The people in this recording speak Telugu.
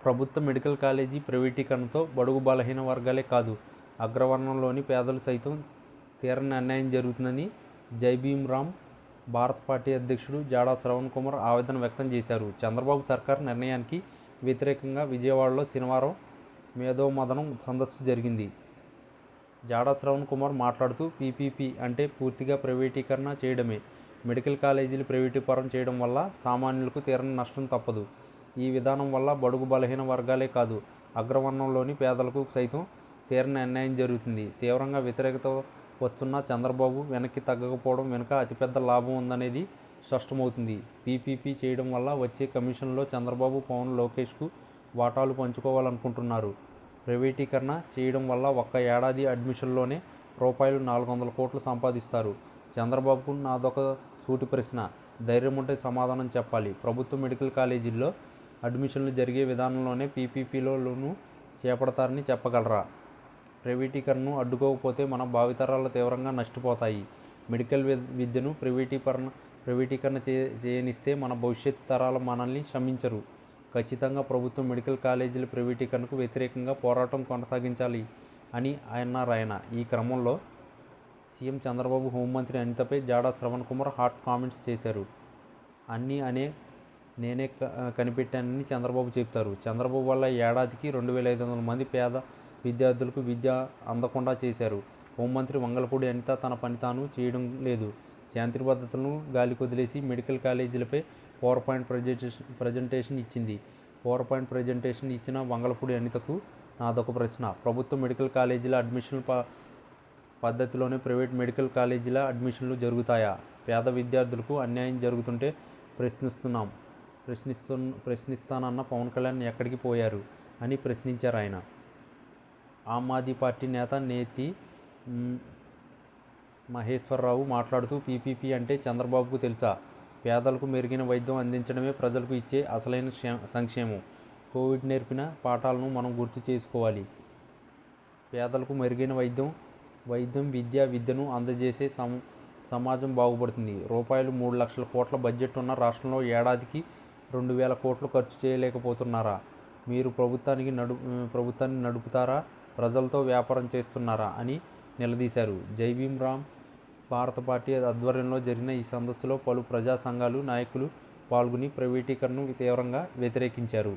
ప్రభుత్వ మెడికల్ కాలేజీ ప్రైవేటీకరణతో బడుగు బలహీన వర్గాలే కాదు, అగ్రవర్ణంలోని పేదలు సైతం తీరని అన్యాయం జరుగుతుందని జైభీమ్ రామ్ భారత పార్టీ అధ్యక్షుడు జాడా శ్రవణ్ కుమార్ ఆవేదన వ్యక్తం చేశారు. చంద్రబాబు సర్కార్ నిర్ణయానికి వ్యతిరేకంగా విజయవాడలో శనివారం మేధోమథనం సదస్సు జరిగింది. జాడా శ్రవణ్ కుమార్ మాట్లాడుతూ, పీపీపీ అంటే పూర్తిగా ప్రైవేటీకరణ చేయడమే. మెడికల్ కాలేజీలు ప్రైవేటీకరణ చేయడం వల్ల సామాన్యులకు తీరని నష్టం తప్పదు. ఈ విధానం వల్ల బడుగు బలహీన వర్గాలే కాదు, అగ్రవర్ణంలోని పేదలకు సైతం తీరని అన్యాయం జరుగుతుంది. తీవ్రంగా వ్యతిరేకత వస్తున్న చంద్రబాబు వెనక్కి తగ్గకపోవడం వెనుక అతిపెద్ద లాభం ఉందనేది స్పష్టమవుతుంది. పీపీపీ చేయడం వల్ల వచ్చే కమిషన్లో చంద్రబాబు, పవన్, లోకేష్కు వాటాలు పంచుకోవాలనుకుంటున్నారు. ప్రైవేటీకరణ చేయడం వల్ల ఒక్క ఏడాది అడ్మిషన్లోనే రూపాయలు 400 కోట్లు సంపాదిస్తారు. చంద్రబాబుకు నాదొక సూటి ప్రశ్న, ధైర్యముంటే సమాధానం చెప్పాలి. ప్రభుత్వ మెడికల్ కాలేజీల్లో అడ్మిషన్లు జరిగే విధానంలోనే పీపీపీలోనూ చేపడతారని చెప్పగలరా? ప్రైవేటీకరణను అడ్డుకోకపోతే మన భావితరాలు తీవ్రంగా నష్టపోతాయి. మెడికల్ విద్యను ప్రైవేటీకరణ చేయనిస్తే మన భవిష్యత్ తరాలు మనల్ని క్షమించరు. ఖచ్చితంగా ప్రభుత్వ మెడికల్ కాలేజీల ప్రైవేటీకరణకు వ్యతిరేకంగా పోరాటం కొనసాగించాలి అని అన్నారు. ఈ క్రమంలో సీఎం చంద్రబాబు, హోంమంత్రి అనితపై జాడా శ్రవణ్ కుమార్ హాట్ కామెంట్స్ చేశారు. అన్నీ నేనే కనిపెట్టానని చంద్రబాబు చెబుతారు. చంద్రబాబు వల్ల ఏడాదికి 2500 మంది పేద విద్యార్థులకు విద్య అందకుండా చేశారు. హోంమంత్రి వంగలపూడి అనిత తన పని తాను చేయడం లేదు. శాంతి భద్రతలను గాలికొదిలేసి మెడికల్ కాలేజీలపై పవర్ పాయింట్ ప్రజెంటేషన్ ఇచ్చింది. పవర్ పాయింట్ ప్రజెంటేషన్ ఇచ్చిన వంగలపూడి అనితకు నాదొక ప్రశ్న, ప్రభుత్వ మెడికల్ కాలేజీల అడ్మిషన్ల పద్ధతిలోనే ప్రైవేట్ మెడికల్ కాలేజీల అడ్మిషన్లు జరుగుతాయా? పేద విద్యార్థులకు అన్యాయం జరుగుతుంటే ప్రశ్నిస్తానన్న పవన్ కళ్యాణ్ ఎక్కడికి పోయారు అని ప్రశ్నించారు ఆయన. ఆమ్ ఆద్మీ పార్టీ నేత నేతి మహేశ్వరరావు మాట్లాడుతూ, పీపీపీ అంటే చంద్రబాబుకు తెలుసా? పేదలకు మెరుగైన వైద్యం అందించడమే ప్రజలకు ఇచ్చే అసలైన సంక్షేమం. కోవిడ్ నేర్పిన పాఠాలను మనం గుర్తు చేసుకోవాలి. పేదలకు మెరుగైన వైద్యం విద్యను అందజేసే సమాజం బాగుపడుతుంది. రూపాయలు 3 లక్షల కోట్ల బడ్జెట్ ఉన్న రాష్ట్రంలో ఏడాదికి 2000 కోట్లు ఖర్చు చేయలేకపోతున్నారా? మీరు ప్రభుత్వాన్ని నడుపుతారా, ప్రజలతో వ్యాపారం చేస్తున్నారా అని నిలదీశారు. జైభీమ్ రామ్ భారత పార్టీ ఆధ్వర్యంలో జరిగిన ఈ సదస్సులో పలు ప్రజా సంఘాలు నాయకులు పాల్గొని ప్రైవేటీకరణను తీవ్రంగా వ్యతిరేకించారు.